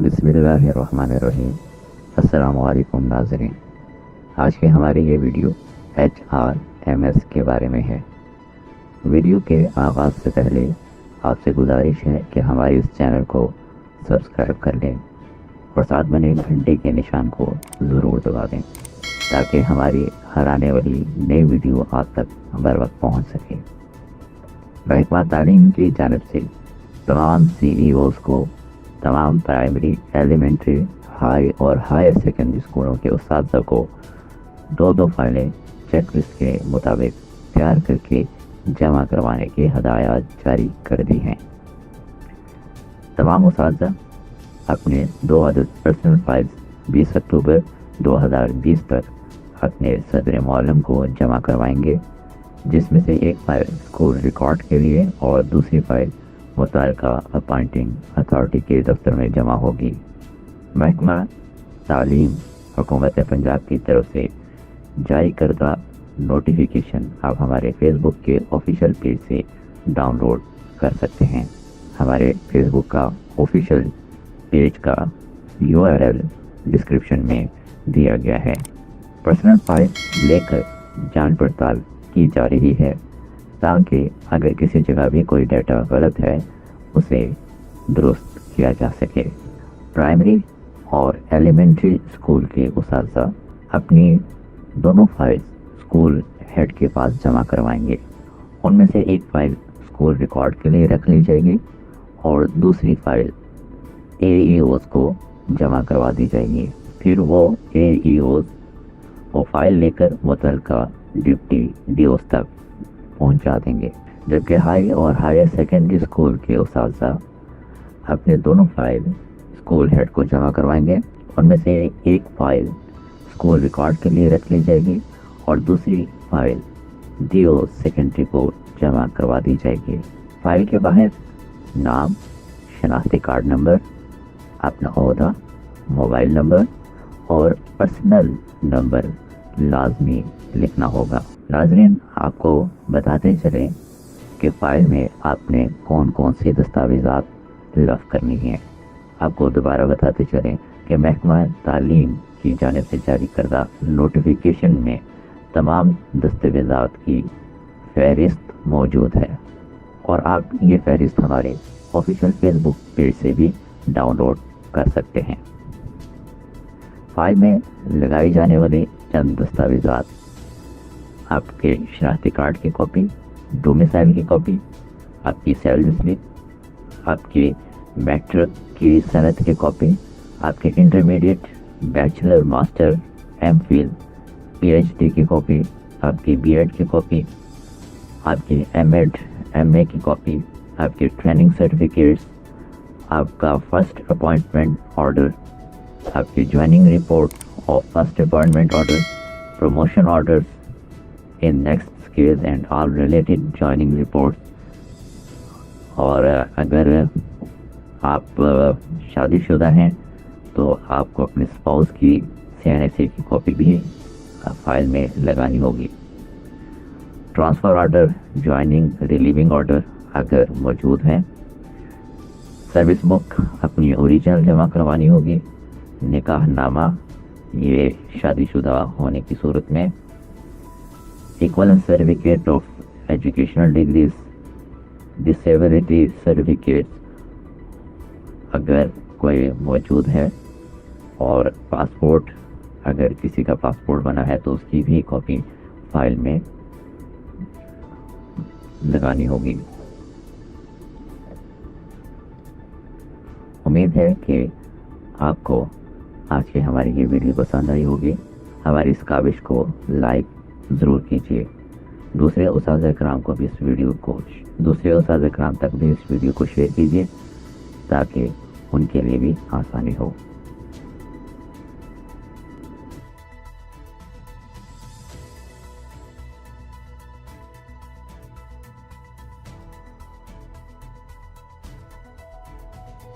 بسم اللہ الرحمن الرحیم۔ السلام علیکم ناظرین، آج کے ہماری یہ ویڈیو HRMS کے بارے میں ہے۔ ویڈیو کے آغاز سے پہلے آپ سے گزارش ہے کہ ہمارے اس چینل کو سبسکرائب کر لیں اور ساتھ بنے گھنٹے کے نشان کو ضرور دبا دیں تاکہ ہماری ہر آنے والی نئی ویڈیو آپ تک بر وقت پہنچ سکے۔ محکمہ تعلیم کی جانب سے تمام CEOs کو تمام پرائمری، ایلیمنٹری، ہائی اور ہائر سیکنڈری اسکولوں کے اساتذہ کو دو فائلیں چیک لسٹ کے مطابق تیار کر کے جمع کروانے کی ہدایات جاری کر دی ہیں۔ تمام اساتذہ اپنے 2 عدد پرسنل فائلز 20 اکتوبر 2020 تک اپنے صدر معلم کو جمع کروائیں گے، جس میں سے ایک فائل اسکول ریکارڈ کے لیے اور دوسری فائل متعلقہ اپائنٹنگ اتھارٹی کے دفتر میں جمع ہوگی۔ محکمہ تعلیم حکومت پنجاب کی طرف سے جاری کردہ نوٹیفیکیشن آپ ہمارے فیس بک کے آفیشیل پیج سے ڈاؤن لوڈ کر سکتے ہیں۔ ہمارے فیس بک کا آفیشیل پیج کا URL ڈسکرپشن میں دیا گیا ہے۔ پرسنل فائل لے کر جانچ پڑتال کی جا رہی ہے تاکہ اگر کسی جگہ بھی کوئی ڈیٹا غلط ہے اسے درست کیا جا سکے۔ پرائمری اور ایلیمنٹری اسکول کے اساتذہ اپنی دونوں فائل اسکول ہیڈ کے پاس جمع کروائیں گے۔ ان میں سے ایک فائل اسکول ریکارڈ کے لیے رکھ لی جائے گی اور دوسری فائل AEOs کو جمع کروا دی جائے گی۔ پھر وہ AEOs وہ فائل لے کر متعلقہ ڈپٹی DOs تک پہنچا دیں گے، جبکہ ہائی اور ہائر سیکنڈری اسکول کے اساتذہ اپنے دونوں فائل اسکول ہیڈ کو جمع کروائیں گے۔ ان میں سے ایک فائل اسکول ریکارڈ کے لیے رکھ لی جائے گی اور دوسری فائل DO سیکنڈری کو جمع کروا دی جائے گی۔ فائل کے باہر نام، شناختی کارڈ نمبر، اپنا عہدہ، موبائل نمبر اور پرسنل نمبر لازمی لکھنا ہوگا۔ ناظرین، آپ کو بتاتے چلیں کہ فائل میں آپ نے کون کون سی دستاویزات لفظ کرنی ہیں۔ آپ کو دوبارہ بتاتے چلیں کہ محکمہ تعلیم کی جانب سے جاری کردہ نوٹیفیکیشن میں تمام دستاویزات کی فہرست موجود ہے اور آپ یہ فہرست ہمارے آفیشیل فیس بک پیج سے بھی ڈاؤن لوڈ کر سکتے ہیں۔ فائل میں لگائی جانے والی چند دستاویزات آپ کے شناختی کارڈ کی کاپی، ڈومیسائل کی کاپی، آپ کی سیلری سلپ، آپ کی میٹرک کی سند کی کاپی، آپ کے intermediate, bachelor, master, MPhil، PhD کی کاپی، آپ کی BEd کی کاپی، آپ کی MAd، MA کی کاپی، آپ کی ٹریننگ سرٹیفکیٹس، آپ کا فرسٹ اپوائنٹمنٹ آرڈر، آپ کی جوائننگ رپورٹ اور first appointment order, promotion orders in next skills and all related joining reports۔ اور اگر آپ شادی شدہ ہیں تو آپ کو اپنے اسپاؤس کی CNSA کی کاپی بھی فائل میں لگانی ہوگی۔ Transfer order, joining relieving order اگر موجود ہیں، سروس بک اپنی اوریجنل جمع کروانی ہوگی، نکاح نامہ یہ شادی شدہ ہونے کی صورت میں، equivalence certificate of educational degrees, disability certificates اگر کوئی موجود ہے، اور پاسپورٹ اگر کسی کا پاسپورٹ بنا ہے تو اس کی بھی کاپی فائل میں لگانی ہوگی۔ امید ہے کہ آپ کو آج کی ہماری یہ ویڈیو پسند آئی ہوگی۔ ہماری اس کاوش کو لائک ضرور کیجیے، دوسرے اساتذہ کرام کو بھی اس ویڈیو کو دوسرے اساتذہ کرام تک بھی اس ویڈیو کو شیئر کیجیے تاکہ ان کے لیے بھی آسانی ہو۔